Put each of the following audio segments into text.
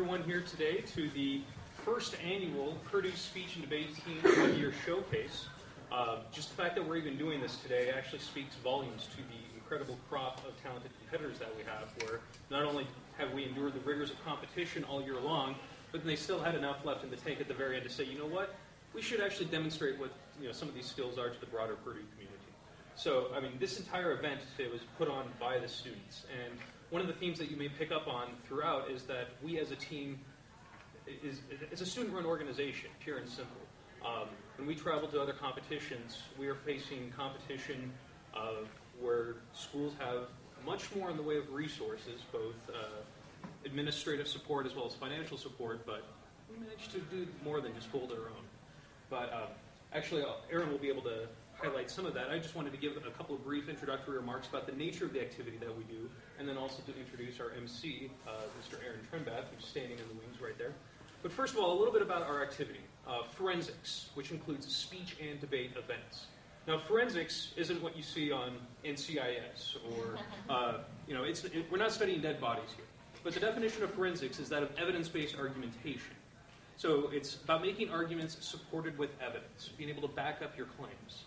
everyone here today to the first annual Purdue Speech and Debate Team One-Year Showcase. Just the fact that we're even doing this today actually speaks volumes to the incredible crop of talented competitors that we have, where not only have we endured the rigors of competition all year long, but they still had enough left in the tank at the very end to say, you know what, we should actually demonstrate what some of these skills are to the broader Purdue community. So, I mean, this entire event today was put on by the students, and one of the themes that you may pick up on throughout is that we as a team is a student-run organization, pure and simple. When we travel to other competitions, we are facing competition where schools have much more in the way of resources, both administrative support as well as financial support, but we managed to do more than just hold our own. But actually, Aaron will be able to highlight some of that. I just wanted to give a couple of brief introductory remarks about the nature of the activity that we do, and then also to introduce our MC, Mr. Aaron Trembath, who's standing in the wings right there. But first of all, a little bit about our activity. Forensics, which includes speech and debate events. Now, forensics isn't what you see on NCIS, or, we're not studying dead bodies here. But the definition of forensics is that of evidence-based argumentation. So it's about making arguments supported with evidence, being able to back up your claims.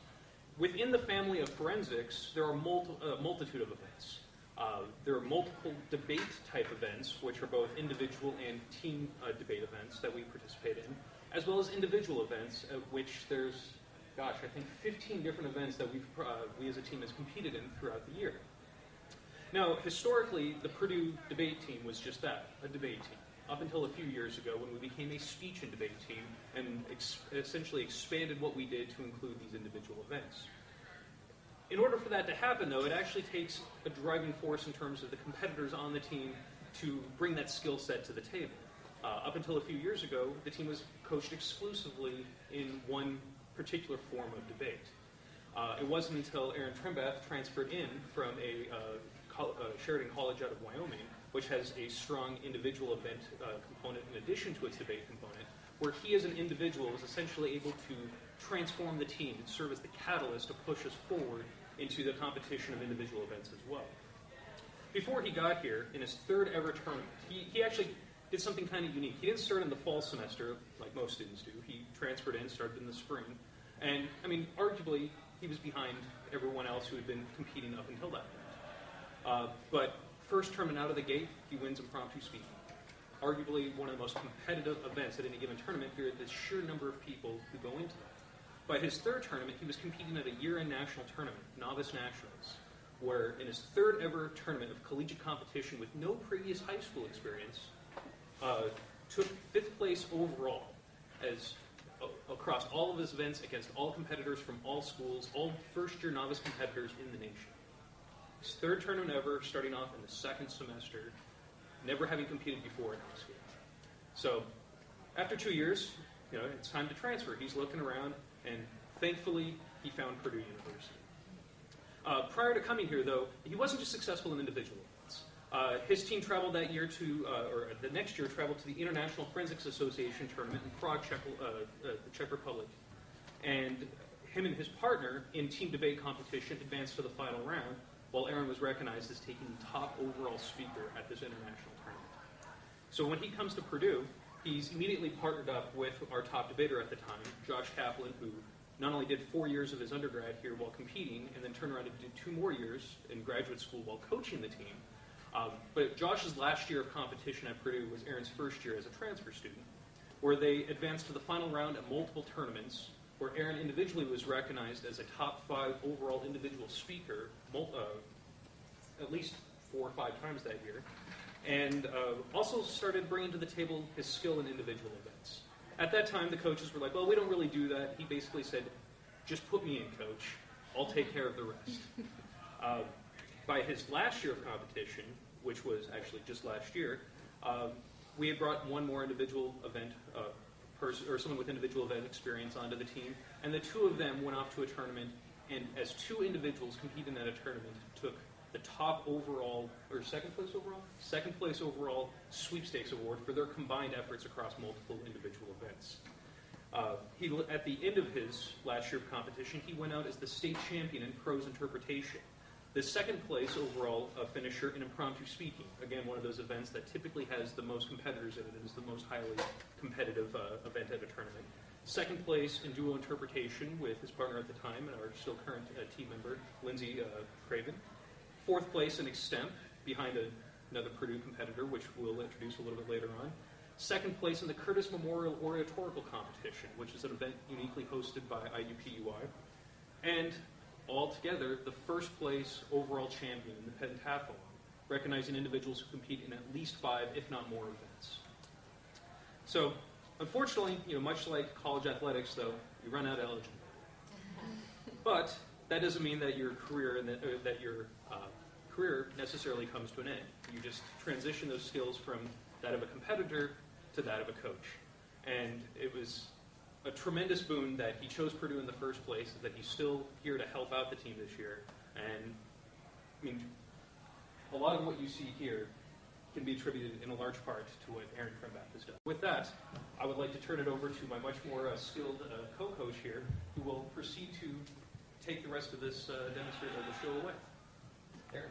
Within the family of forensics, there are a multitude of events. There are multiple debate-type events, which are both individual and team debate events that we participate in, as well as individual events, which there's, I think 15 different events that we as a team has competed in throughout the year. Now, historically, the Purdue debate team was just that, a debate team, up until a few years ago when we became a speech and debate team and essentially expanded what we did to include these individual events. In order for that to happen, though, it actually takes a driving force in terms of the competitors on the team to bring that skill set to the table. Up until a few years ago, the team was coached exclusively in one particular form of debate. It wasn't until Aaron Trembath transferred in from a Sheridan College out of Wyoming, which has a strong individual event component in addition to its debate component, where he as an individual was essentially able to transform the team and serve as the catalyst to push us forward into the competition of individual events as well. Before he got here, in his third ever tournament, he actually did something kind of unique. He didn't start in the fall semester like most students do. He transferred in, started in the spring, and arguably he was behind everyone else who had been competing up until that point. But first tournament out of the gate, he wins impromptu speaking. Arguably one of the most competitive events at any given tournament here at the sheer number of people who go into that. By his third tournament, he was competing at a year-end national tournament, Novice Nationals, where in his third ever tournament of collegiate competition with no previous high school experience, took 5th place overall as across all of his events against all competitors from all schools, all first-year novice competitors in the nation. His third tournament ever, starting off in the second semester, never having competed before in high school. So after 2 years, it's time to transfer. He's looking around, and thankfully, he found Purdue University. Prior to coming here, though, he wasn't just successful in individual events. His team traveled that year or the next year, traveled to the International Forensics Association tournament in Prague, the Czech Republic. And him and his partner in team debate competition advanced to the final round, while Aaron was recognized as taking the top overall speaker at this international tournament. So when he comes to Purdue, he's immediately partnered up with our top debater at the time, Josh Kaplan, who not only did 4 years of his undergrad here while competing, and then turned around and did 2 more years in graduate school while coaching the team. But Josh's last year of competition at Purdue was Aaron's first year as a transfer student, where they advanced to the final round at multiple tournaments, where Aaron individually was recognized as a top 5 overall individual speaker, at least 4 or 5 times that year, and also started bringing to the table his skill in individual events. At that time, the coaches were like, well, we don't really do that. He basically said, just put me in, coach. I'll take care of the rest. By his last year of competition, which was actually just last year, we had brought one more individual event person or someone with individual event experience onto the team, and the 2 of them went off to a tournament, and as 2 individuals competing at a tournament, took the top overall, or second place overall sweepstakes award for their combined efforts across multiple individual events. At the end of his last year of competition, he went out as the state champion in prose interpretation, The second place overall finisher in impromptu speaking. Again, one of those events that typically has the most competitors in it and is the most highly competitive event at a tournament. Second place in duo interpretation with his partner at the time and our still current team member, Lindsay Craven. Fourth place in extemp, behind another Purdue competitor, which we'll introduce a little bit later on. Second place in the Curtis Memorial Oratorical Competition, which is an event uniquely hosted by IUPUI. And altogether, the first place overall champion in the pentathlon, recognizing individuals who compete in at least 5, if not more, events. So, unfortunately, much like college athletics, though, you run out of eligibility. But that doesn't mean that your career career necessarily comes to an end. You just transition those skills from that of a competitor to that of a coach. And it was a tremendous boon that he chose Purdue in the first place, that he's still here to help out the team this year. And I mean, a lot of what you see here can be attributed in a large part to what Aaron Trembath has done. With that, I would like to turn it over to my much more skilled co-coach here, who will proceed to take the rest of this demonstration of the show away. Aaron.